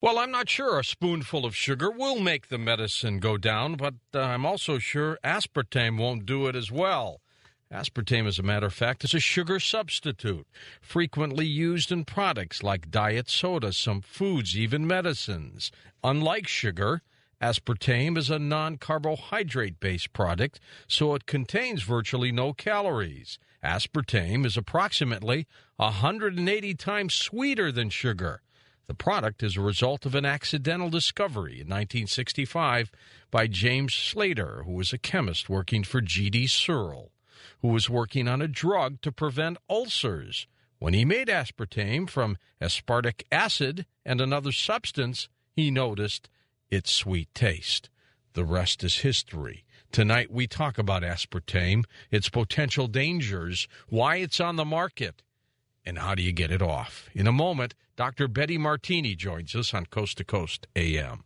Well, I'm not sure a spoonful of sugar will make the medicine go down, but I'm also sure aspartame won't do it as well. Aspartame, as a matter of fact, is a sugar substitute, frequently used in products like diet soda, some foods, even medicines. Unlike sugar, aspartame is a non-carbohydrate-based product, so it contains virtually no calories. Aspartame is approximately 180 times sweeter than sugar. The product is a result of an accidental discovery in 1965 by James Slater, who was a chemist working for G.D. Searle, who was working on a drug to prevent ulcers. When he made aspartame from aspartic acid and another substance, he noticed its sweet taste. The rest is history. Tonight we talk about aspartame, its potential dangers, why it's on the market, and how do you get it off? In a moment, Dr. Betty Martini joins us on Coast to Coast AM.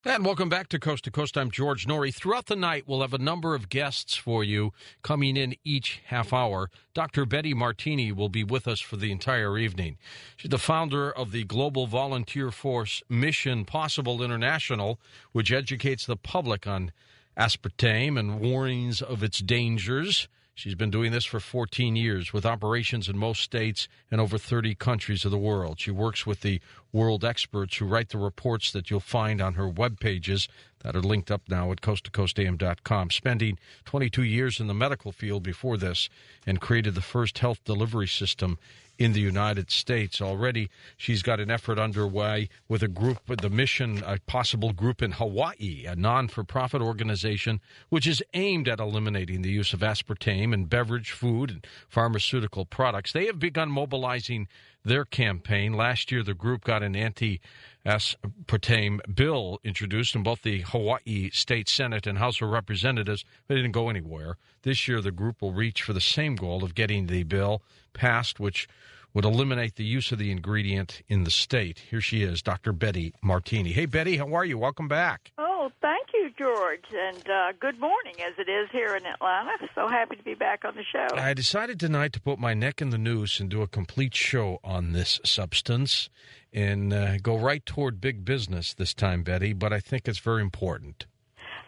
And welcome back to Coast. I'm George Norrie. Throughout the night, we'll have a number of guests for you coming in each half hour. Dr. Betty Martini will be with us for the entire evening. She's the founder of the global volunteer force Mission Possible International, which educates the public on aspartame and warnings of its dangers. She's been doing this for 14 years with operations in most states and over 30 countries of the world. She works with the world experts who write the reports that you'll find on her web pages that are linked up now at coasttocoastam.com. Spending 22 years in the medical field before this and created the first health delivery system in the United States. Already, she's got an effort underway with a group, with the Mission, a possible group in Hawaii, a non-for-profit organization which is aimed at eliminating the use of aspartame in beverage, food, and pharmaceutical products. They have begun mobilizing their campaign. Last year, the group got an anti-aspartame bill introduced in both the Hawaii State Senate and House of Representatives. They didn't go anywhere. This year, the group will reach for the same goal of getting the bill passed, which would eliminate the use of the ingredient in the state. Here she is, Dr. Betty Martini. Hey, Betty, how are you? Welcome back. Oh, thank you, George, and good morning, as it is here in Atlanta. So happy to be back on the show. I decided tonight to put my neck in the noose and do a complete show on this substance and go right toward big business this time, Betty, but I think it's very important.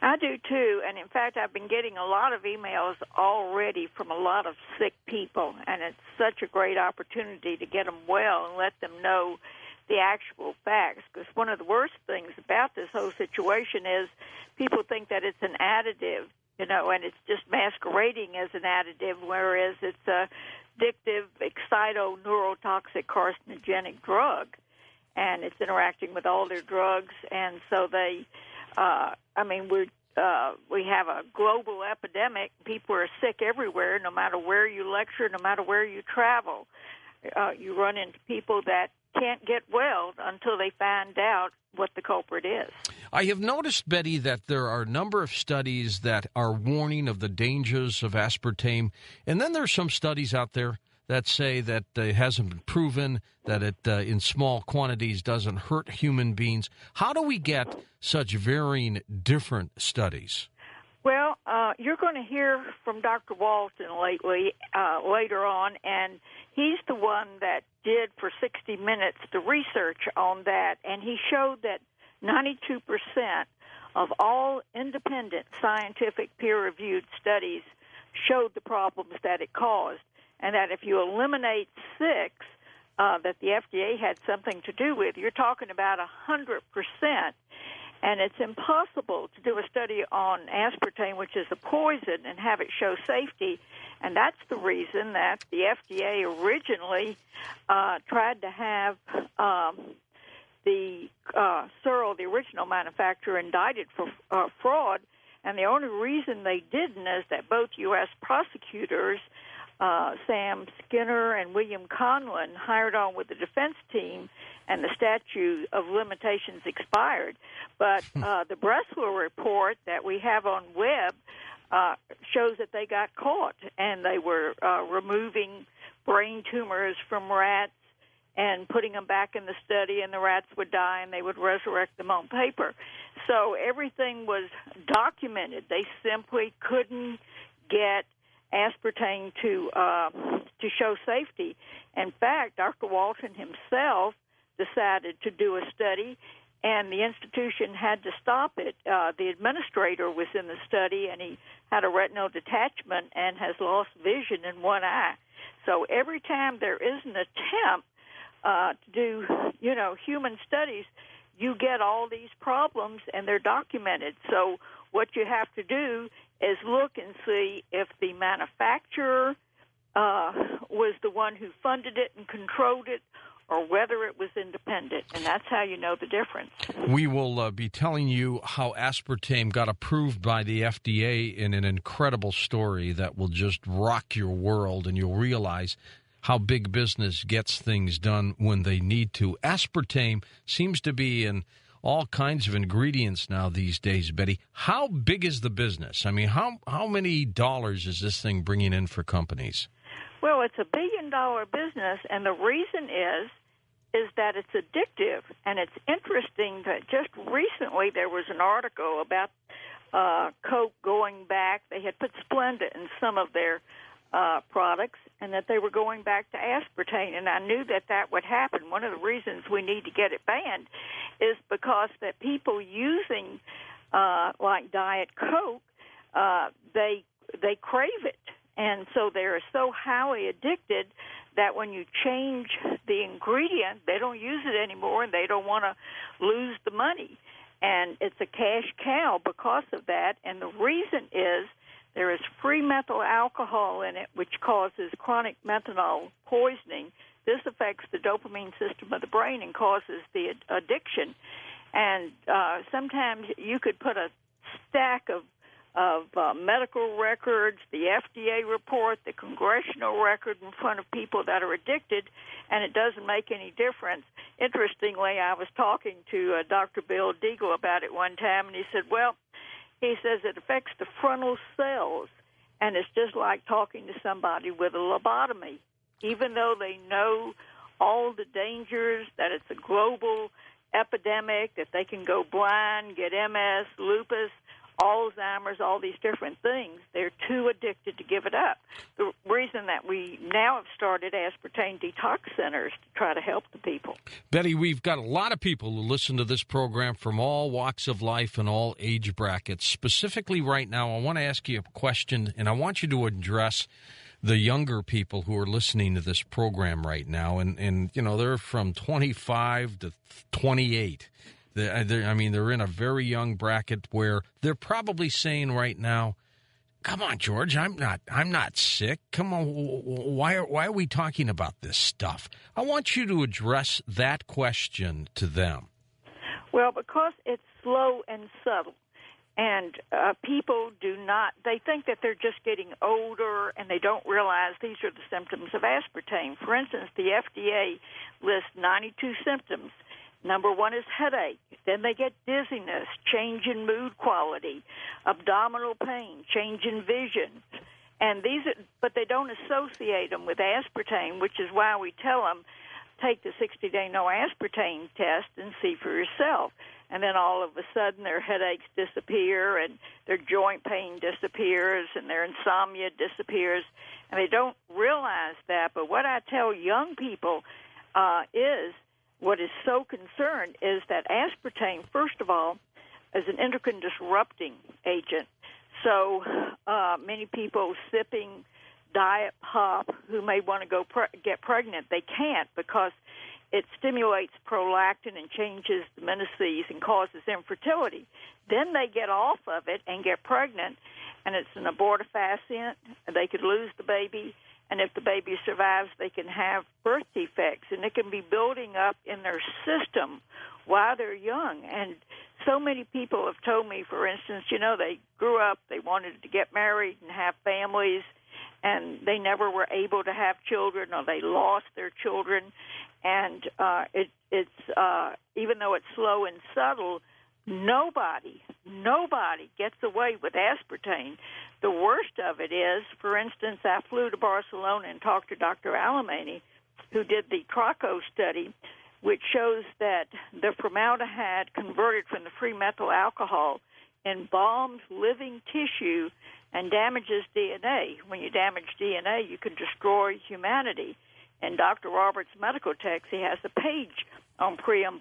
I do, too, and in fact, I've been getting a lot of emails already from a lot of sick people, and it's such a great opportunity to get them well and let them know the actual facts, because one of the worst things about this whole situation is people think that it's an additive, and it's just masquerading as an additive, whereas it's a addictive, excito-neurotoxic, carcinogenic drug, and it's interacting with all their drugs, and so they... we have a global epidemic. People are sick everywhere, no matter where you lecture, no matter where you travel. You run into people that can't get well until they find out what the culprit is. I have noticed, Betty, that there are a number of studies that are warning of the dangers of aspartame, and then there are some studies out there that say that it hasn't been proven, that it in small quantities doesn't hurt human beings. How do we get such varying different studies? Well, you're going to hear from Dr. Walton later on, and he's the one that did for 60 Minutes the research on that, and he showed that 92% of all independent scientific peer-reviewed studies showed the problems that it caused, and that if you eliminate 6 that the FDA had something to do with, you're talking about 100%. And it's impossible to do a study on aspartame, which is a poison, and have it show safety. And that's the reason that the FDA originally tried to have the Searle, the original manufacturer, indicted for fraud. And the only reason they didn't is that both U.S. prosecutors, Sam Skinner and William Conlon, hired on with the defense team, and the statute of limitations expired. But the Bressler report that we have on web shows that they got caught, and they were removing brain tumors from rats and putting them back in the study, and the rats would die, and they would resurrect them on paper. So everything was documented. They simply couldn't get aspartame to show safety. In fact, Dr. Walton himself decided to do a study, and the institution had to stop it. The administrator was in the study, and he had a retinal detachment and has lost vision in one eye. So every time there is an attempt to do, human studies, you get all these problems, and they're documented. So what you have to do is look and see if the manufacturer was the one who funded it and controlled it, or whether it was independent, and that's how you know the difference. We will be telling you how aspartame got approved by the FDA in an incredible story that will just rock your world, and you'll realize how big business gets things done when they need to. Aspartame seems to be in all kinds of ingredients now these days, Betty. How big is the business? I mean, how many dollars is this thing bringing in for companies? Well, it's $1 billion business, and the reason is that it's addictive. And it's interesting that just recently there was an article about Coke going back. They had put Splenda in some of their products, and that they were going back to aspartame, and I knew that would happen. One of the reasons we need to get it banned is because that people using like Diet Coke, they crave it. And so they're so highly addicted that when you change the ingredient, they don't use it anymore, and they don't want to lose the money. And it's a cash cow because of that. And the reason is there is free methyl alcohol in it, which causes chronic methanol poisoning. This affects the dopamine system of the brain and causes the addiction. And sometimes you could put a stack of medical records, the FDA report, the congressional record in front of people that are addicted, and it doesn't make any difference. Interestingly, I was talking to Dr. Bill Deagle about it one time, and he said, he says it affects the frontal cells, and it's just like talking to somebody with a lobotomy. Even though they know all the dangers, that it's a global epidemic, that they can go blind, get MS, lupus, Alzheimer's, all these different things, they're too addicted to give it up. The reason that we now have started aspartame detox centers to try to help the people. Betty, we've got a lot of people who listen to this program from all walks of life and all age brackets. Specifically right now, I want to ask you a question, and I want you to address the younger people who are listening to this program right now, and they're from 25 to 28. They're in a very young bracket where they're probably saying right now, "Come on, George, I'm not sick. Come on, why are we talking about this stuff?" I want you to address that question to them. Well, because it's slow and subtle, and people they think that they're just getting older, and they don't realize these are the symptoms of aspartame. For instance, the FDA lists 92 symptoms. Number one is headache. Then they get dizziness, change in mood quality, abdominal pain, change in vision. And but they don't associate them with aspartame, which is why we tell them, take the 60-day no aspartame test and see for yourself. And then all of a sudden their headaches disappear, and their joint pain disappears, and their insomnia disappears. And they don't realize that. But what I tell young people is, what is so concerned is that aspartame, first of all, is an endocrine disrupting agent. So many people sipping diet pop who may want to go get pregnant, they can't, because it stimulates prolactin and changes the menses and causes infertility. Then they get off of it and get pregnant, and it's an abortifacient, and they could lose the baby. And if the baby survives, they can have birth defects, and it can be building up in their system while they're young. And so many people have told me, for instance, they grew up, they wanted to get married and have families, and they never were able to have children, or they lost their children. And it's even though it's slow and subtle, nobody gets away with aspartame. The worst of it is, for instance, I flew to Barcelona and talked to Dr. Alemany, who did the Traco study, which shows that the formaldehyde converted from the free methyl alcohol embalms living tissue and damages DNA. When you damage DNA, you can destroy humanity. In Dr. Roberts' medical text, he has a page on pre and